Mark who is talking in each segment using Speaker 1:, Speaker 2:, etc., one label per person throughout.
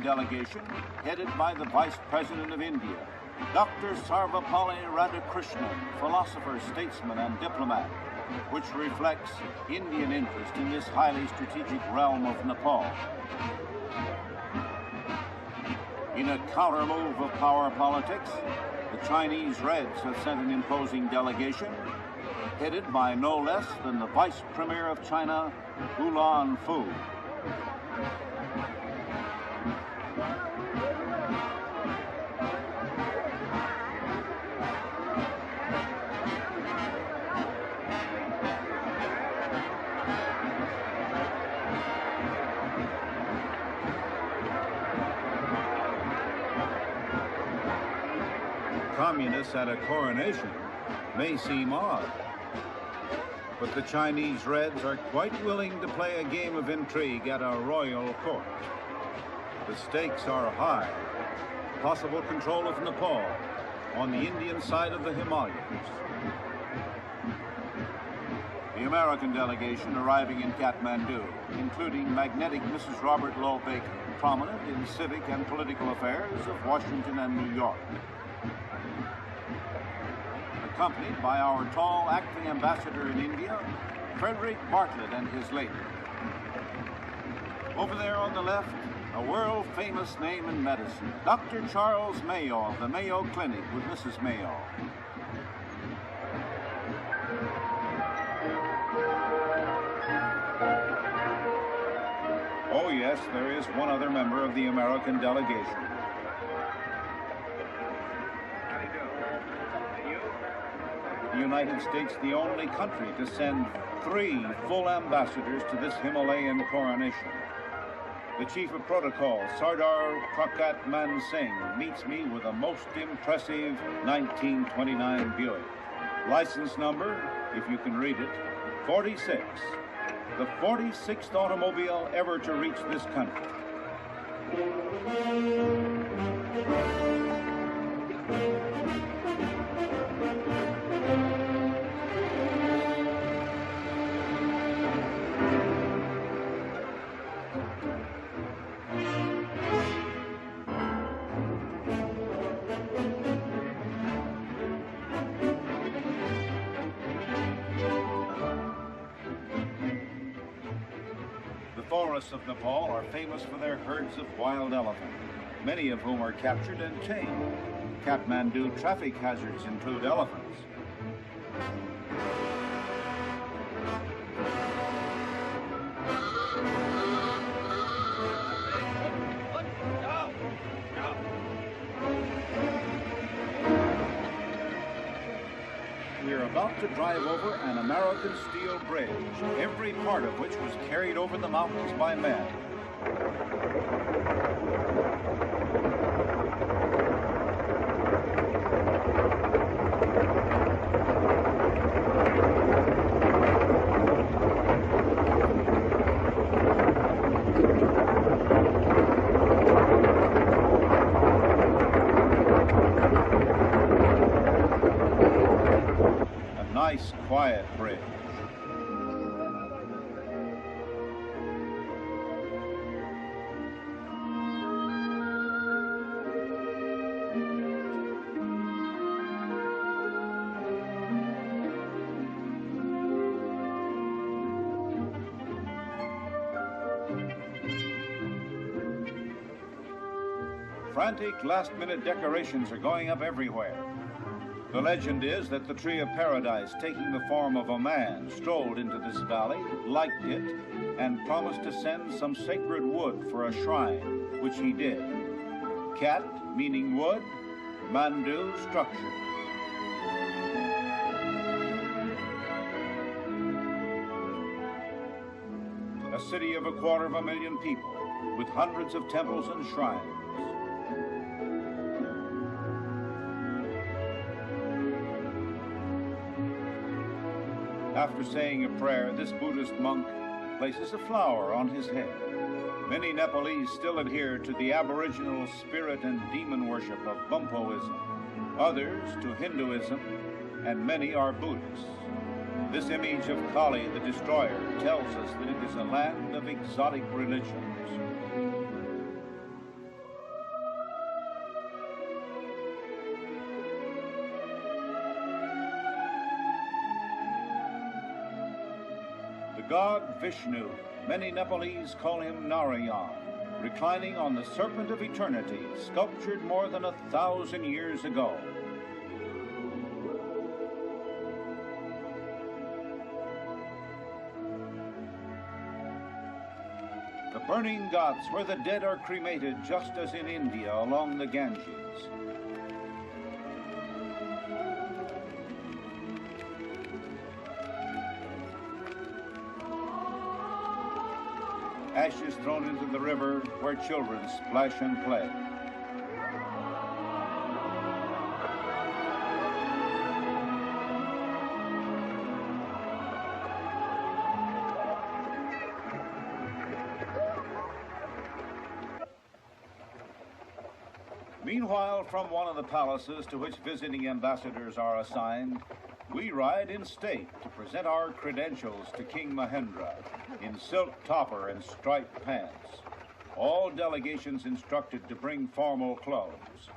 Speaker 1: delegation headed by the Vice President of India, Dr. Sarvepalli Radhakrishnan, philosopher, statesman, and diplomat, which reflects Indian interest in this highly strategic realm of Nepal. In a counter-move of power politics, the Chinese Reds have sent an imposing delegation, headed by no less than the Vice Premier of China, Hulan Fu. Communists at a coronation may seem odd, but the Chinese Reds are quite willing to play a game of intrigue at a royal court. The stakes are high. Possible control of Nepal on the Indian side of the Himalayas. The American delegation arriving in Kathmandu, including magnetic Mrs. Robert Lowe Baker, prominent in civic and political affairs of Washington and New York. Accompanied by our tall acting ambassador in India, Frederick Bartlett and his lady. Over there on the left, a world-famous name in medicine, Dr. Charles Mayo of the Mayo Clinic with Mrs. Mayo. Oh yes, there is one other member of the American delegation. The United States, the only country to send 3 full ambassadors to this Himalayan coronation. The Chief of Protocol, Sardar Prakat Man Singh, meets me with a most impressive 1929 Buick. License number, if you can read it, 46. The 46th automobile ever to reach this country. The forests of Nepal are famous for their herds of wild elephant, many of whom are captured and tamed. Kathmandu traffic hazards include elephants. We're about to drive over an American steel bridge, every part of which was carried over the mountains by men. Nice, quiet bridge. Frantic last-minute decorations are going up everywhere. The legend is that the tree of paradise, taking the form of a man, strolled into this valley, liked it, and promised to send some sacred wood for a shrine, which he did. Kat, meaning wood, Mandu, structure. A city of 250,000 people, with hundreds of temples and shrines. After saying a prayer, this Buddhist monk places a flower on his head. Many Nepalese still adhere to the aboriginal spirit and demon worship of Bumpoism, others to Hinduism, and many are Buddhists. This image of Kali, the destroyer, tells us that it is a land of exotic religions. god Vishnu, many Nepalese call him Narayan, reclining on the serpent of eternity, sculptured more than 1,000 years ago. The burning ghats, where the dead are cremated just as in India along the Ganges. Ashes thrown into the river where children splash and play. Meanwhile, from one of the palaces to which visiting ambassadors are assigned, we ride in state to present our credentials to King Mahendra in silk topper and striped pants. All delegations instructed to bring formal clothes.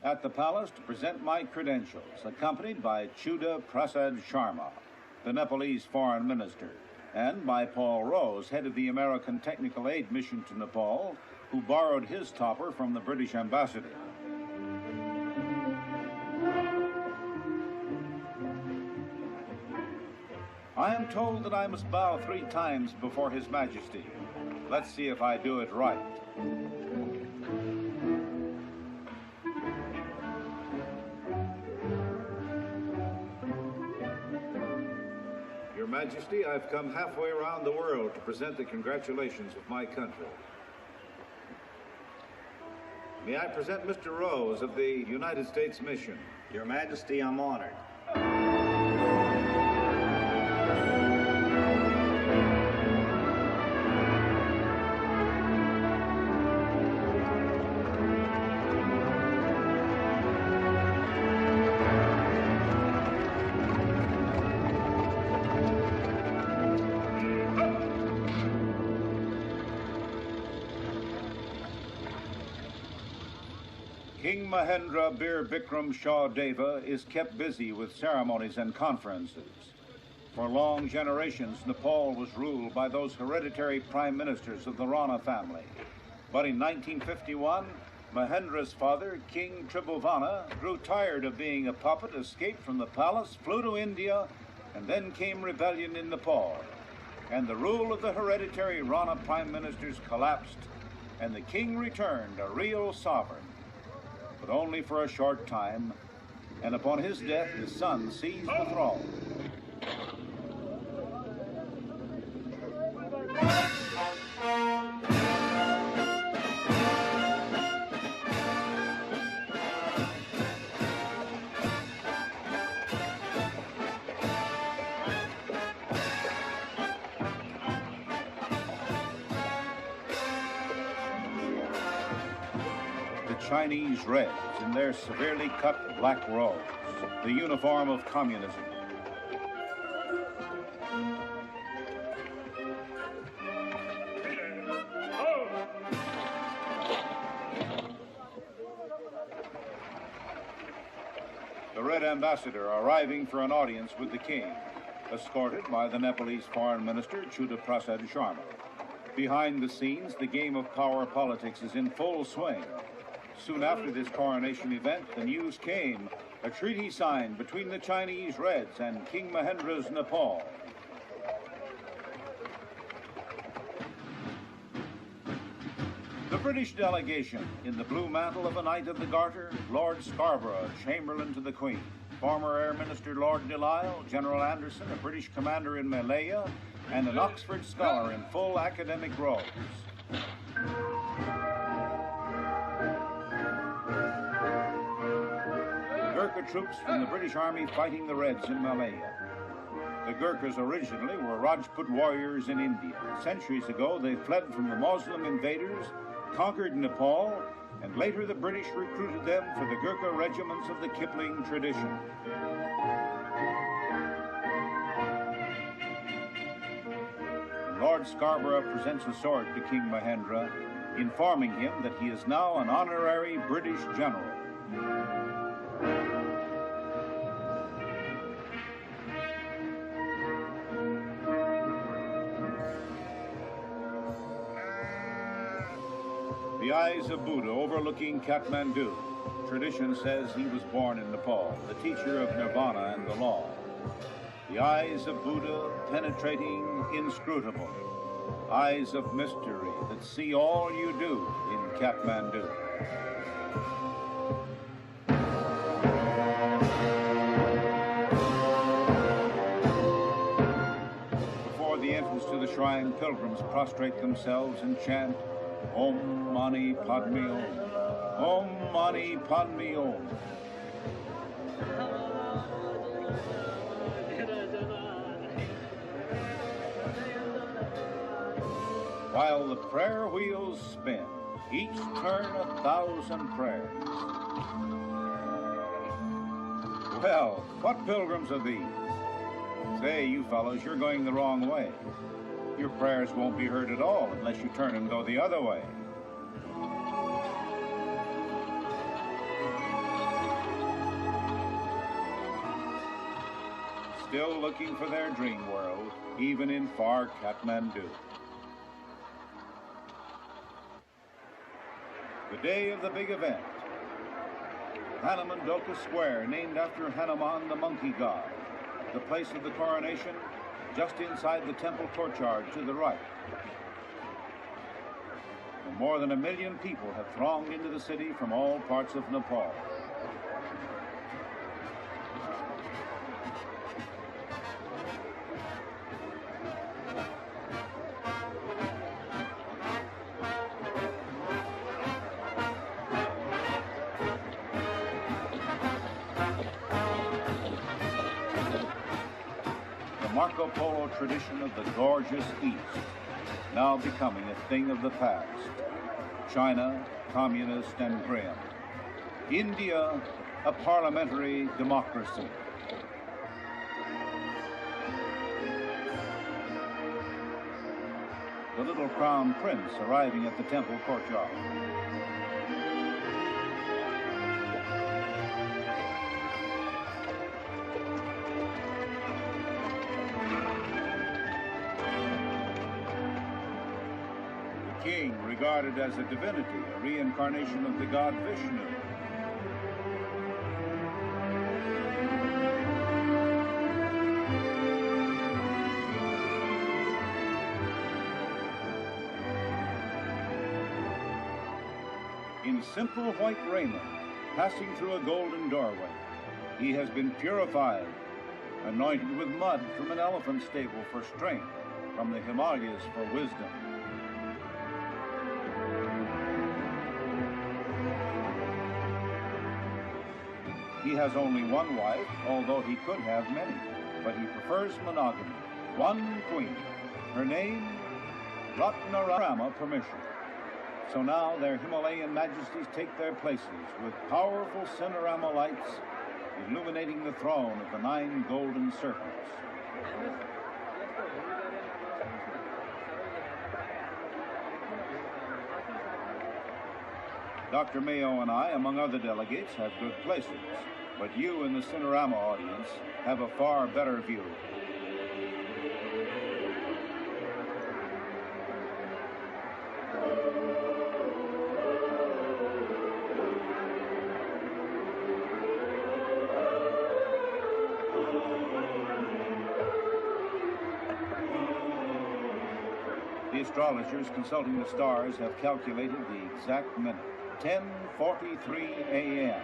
Speaker 1: At the palace to present my credentials, accompanied by Chuda Prasad Sharma, the Nepalese foreign minister, and by Paul Rose, head of the American Technical Aid Mission to Nepal, who borrowed his topper from the British ambassador. I am told that I must bow 3 times before His Majesty. Let's see if I do it right. Your Majesty, I've come halfway around the world to present the congratulations of my country. May I present Mr. Rose of the United States Mission?
Speaker 2: Your Majesty, I'm honored.
Speaker 1: King Mahendra Bir Bikram Shah Deva is kept busy with ceremonies and conferences. For long generations, Nepal was ruled by those hereditary prime ministers of the Rana family. But in 1951, Mahendra's father, King Tribhuvana, grew tired of being a puppet, escaped from the palace, flew to India, and then came rebellion in Nepal. And the rule of the hereditary Rana prime ministers collapsed, and the king returned a real sovereign. But only for a short time, and upon his death, his son seized the throne. Chinese Reds in their severely cut black robes, the uniform of communism. The Red Ambassador arriving for an audience with the king, escorted by the Nepalese Foreign Minister Chuda Prasad Sharma. Behind the scenes, the game of power politics is in full swing. Soon after this coronation event, the news came, a treaty signed between the Chinese Reds and King Mahendra's Nepal. The British delegation, in the blue mantle of a Knight of the Garter, Lord Scarborough, Chamberlain to the Queen, former Air Minister Lord Delisle, General Anderson, a British commander in Malaya, and an Oxford scholar in full academic robes. Gurkha troops from the British Army fighting the Reds in Malaya. The Gurkhas originally were Rajput warriors in India. Centuries ago, they fled from the Muslim invaders, conquered Nepal, and later the British recruited them for the Gurkha regiments of the Kipling tradition. Lord Scarborough presents a sword to King Mahendra, informing him that he is now an honorary British general. eyes of Buddha overlooking Kathmandu. Tradition says he was born in Nepal, the teacher of nirvana and the law. The eyes of Buddha, penetrating, inscrutable. Eyes of mystery that see all you do in Kathmandu. Before the entrance to the shrine, pilgrims prostrate themselves and chant Om Mani Padme Om. Om Mani Padme Om. While the prayer wheels spin, each turn 1,000 prayers. Well, what pilgrims are these? Say, you fellows, you're going the wrong way. Your prayers won't be heard at all unless you turn and go the other way. Still looking for their dream world, even in far Kathmandu. The day of the big event. Hanuman built a square named after Hanuman, the monkey god. The place of the coronation, just inside the temple courtyard to the right. And more than 1 million people have thronged into the city from all parts of Nepal. Marco Polo tradition of the gorgeous East, now becoming a thing of the past. China, communist and grim. India, a parliamentary democracy. The little crown prince arriving at the temple courtyard. King, regarded as a divinity, a reincarnation of the god Vishnu. In simple white raiment, passing through a golden doorway, he has been purified, anointed with mud from an elephant stable for strength, from the Himalayas for wisdom. He has only one wife, although he could have many, but he prefers monogamy. One queen, her name, Ratnarama permission. So now their Himalayan majesties take their places with powerful Cinerama lights illuminating the throne of the 9 golden serpents. Dr. Mayo and I, among other delegates, have good places, but you in the Cinerama audience have a far better view. The astrologers consulting the stars have calculated the exact minute. 10:43 a.m.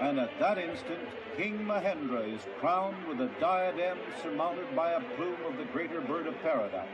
Speaker 1: And at that instant, King Mahendra is crowned with a diadem surmounted by a plume of the greater bird of paradise.